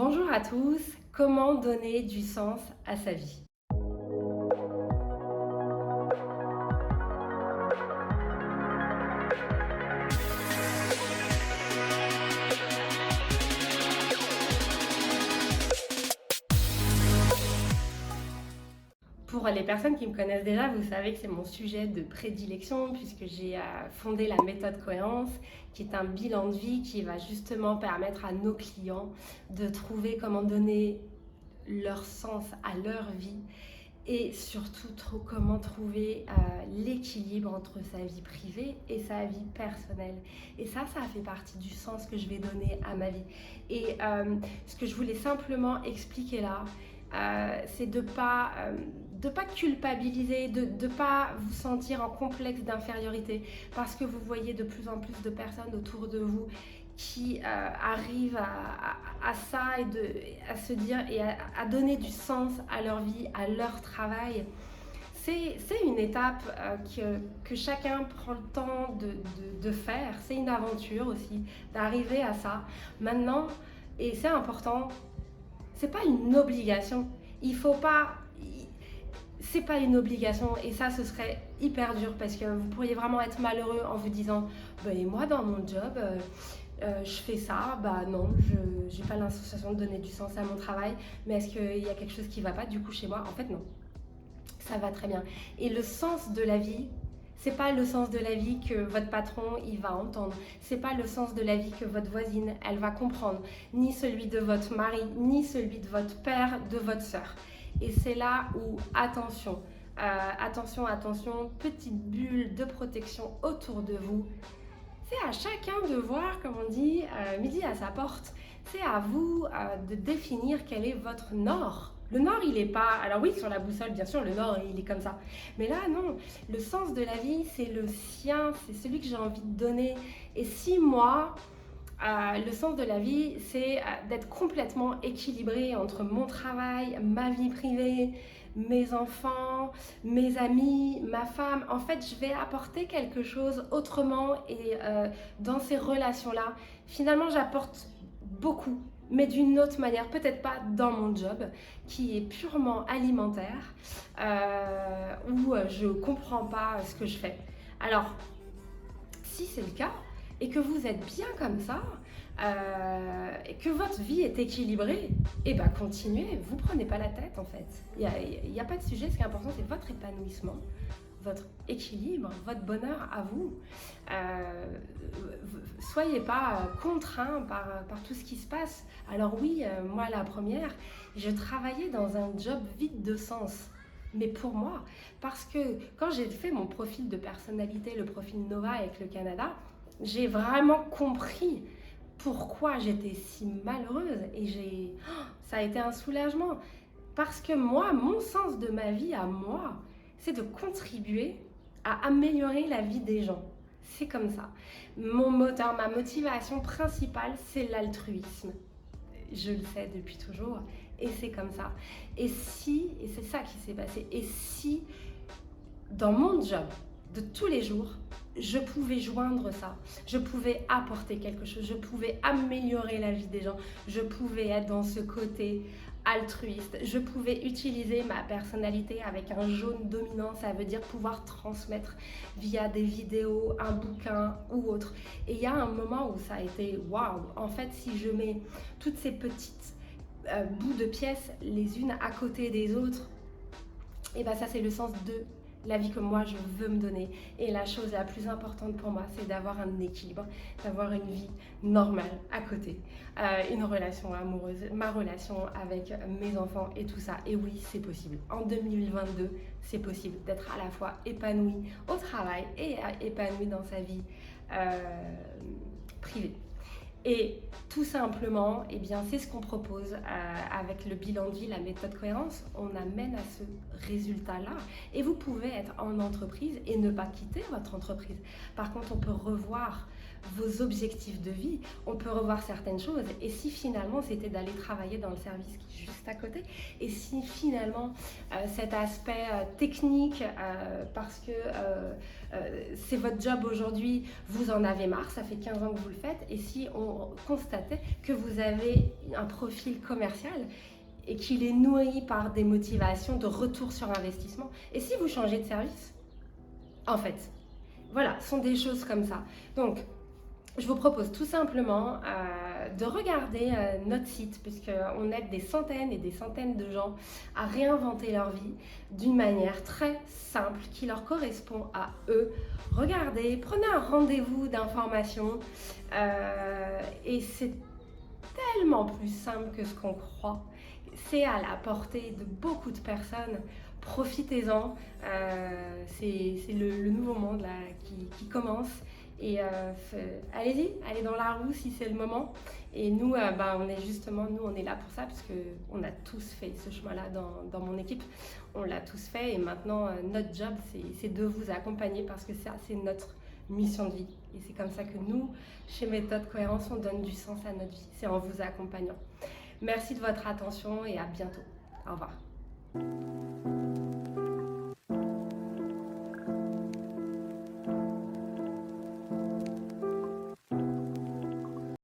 Bonjour à tous, comment donner du sens à sa vie? Pour les personnes qui me connaissent déjà, vous savez que c'est mon sujet de prédilection puisque j'ai fondé la méthode Cohérence, qui est un bilan de vie qui va justement permettre à nos clients de trouver comment donner leur sens à leur vie et surtout comment trouver l'équilibre entre sa vie privée et sa vie personnelle. Et ça fait partie du sens que je vais donner à ma vie. Et ce que je voulais simplement expliquer là, c'est de pas culpabiliser, de ne pas vous sentir en complexe d'infériorité parce que vous voyez de plus en plus de personnes autour de vous qui arrivent à ça à se dire et à donner du sens à leur vie, à leur travail. C'est une étape que chacun prend le temps de faire. C'est une aventure aussi d'arriver à ça. Maintenant, et c'est important, c'est pas une obligation. Il faut pas. C'est pas une obligation et ça ce serait hyper dur parce que vous pourriez vraiment être malheureux en vous disant et moi dans mon job je fais ça, non, je n'ai pas l'insensation de donner du sens à mon travail, mais est-ce qu'il y a quelque chose qui va pas du coup chez moi? En fait non, ça va très bien. Et le sens de la vie, c'est pas le sens de la vie que votre patron il va entendre, c'est pas le sens de la vie que votre voisine elle va comprendre, ni celui de votre mari, ni celui de votre père, de votre sœur. Et c'est là où attention, attention, petite bulle de protection autour de vous. C'est à chacun de voir, comme on dit, midi à sa porte. C'est à vous de définir quel est votre nord. Le nord, il n'est pas... Alors oui, sur la boussole, bien sûr, le nord, il est comme ça. Mais là, non. Le sens de la vie, c'est le sien. C'est celui que j'ai envie de donner. Et si moi, le sens de la vie, c'est d'être complètement équilibré entre mon travail, ma vie privée, mes enfants, mes amis, ma femme. En fait, je vais apporter quelque chose autrement et dans ces relations-là, finalement, j'apporte beaucoup, mais d'une autre manière, peut-être pas dans mon job, qui est purement alimentaire, où je ne comprends pas ce que je fais. Alors, si c'est le cas, et que vous êtes bien comme ça, et que votre vie est équilibrée, et continuez, vous prenez pas la tête en fait. Il n'y a pas de sujet, ce qui est important c'est votre épanouissement, votre équilibre, votre bonheur à vous. Soyez pas contraints par tout ce qui se passe. Alors oui, moi la première, je travaillais dans un job vide de sens. Mais pour moi, parce que quand j'ai fait mon profil de personnalité, le profil Nova avec le Canada, j'ai vraiment compris pourquoi j'étais si malheureuse et ça a été un soulagement. Parce que moi, mon sens de ma vie à moi, c'est de contribuer à améliorer la vie des gens. C'est comme ça. Mon moteur, ma motivation principale, c'est l'altruisme. Je le sais depuis toujours et c'est comme ça. Et c'est ça qui s'est passé, et si dans mon job de tous les jours, je pouvais joindre ça, je pouvais apporter quelque chose, je pouvais améliorer la vie des gens, je pouvais être dans ce côté altruiste, je pouvais utiliser ma personnalité avec un jaune dominant, ça veut dire pouvoir transmettre via des vidéos, un bouquin ou autre. Et il y a un moment où ça a été waouh, en fait si je mets toutes ces petites bouts de pièces les unes à côté des autres, et ça c'est le sens de la vie que moi je veux me donner. Et la chose la plus importante pour moi, c'est d'avoir un équilibre, d'avoir une vie normale à côté, une relation amoureuse, ma relation avec mes enfants et tout ça. Et oui, c'est possible. En 2022, c'est possible d'être à la fois épanoui au travail et épanoui dans sa vie privée. Et tout simplement, c'est ce qu'on propose avec le bilan de vie, la méthode Cohérence. On amène à ce résultat-là. Et vous pouvez être en entreprise et ne pas quitter votre entreprise. Par contre, on peut revoir vos objectifs de vie, on peut revoir certaines choses. Et si finalement c'était d'aller travailler dans le service qui est juste à côté, et si finalement cet aspect technique, parce que c'est votre job aujourd'hui, vous en avez marre, ça fait 15 ans que vous le faites, et si on constatait que vous avez un profil commercial et qu'il est nourri par des motivations de retour sur investissement, et si vous changez de service, en fait, voilà, ce sont des choses comme ça. Donc, je vous propose tout simplement de regarder notre site, puisqu'on aide des centaines et des centaines de gens à réinventer leur vie d'une manière très simple qui leur correspond à eux. Regardez, prenez un rendez-vous d'information et c'est tellement plus simple que ce qu'on croit. C'est à la portée de beaucoup de personnes. Profitez-en, c'est le nouveau monde là, qui commence. Et allez-y, allez dans la roue si c'est le moment. Et nous, on est justement, nous on est là pour ça, parce qu'on a tous fait ce chemin-là dans mon équipe. On l'a tous fait et maintenant notre job c'est de vous accompagner, parce que ça c'est notre mission de vie. Et c'est comme ça que nous, chez Méthode Cohérence, on donne du sens à notre vie. C'est en vous accompagnant. Merci de votre attention et à bientôt. Au revoir.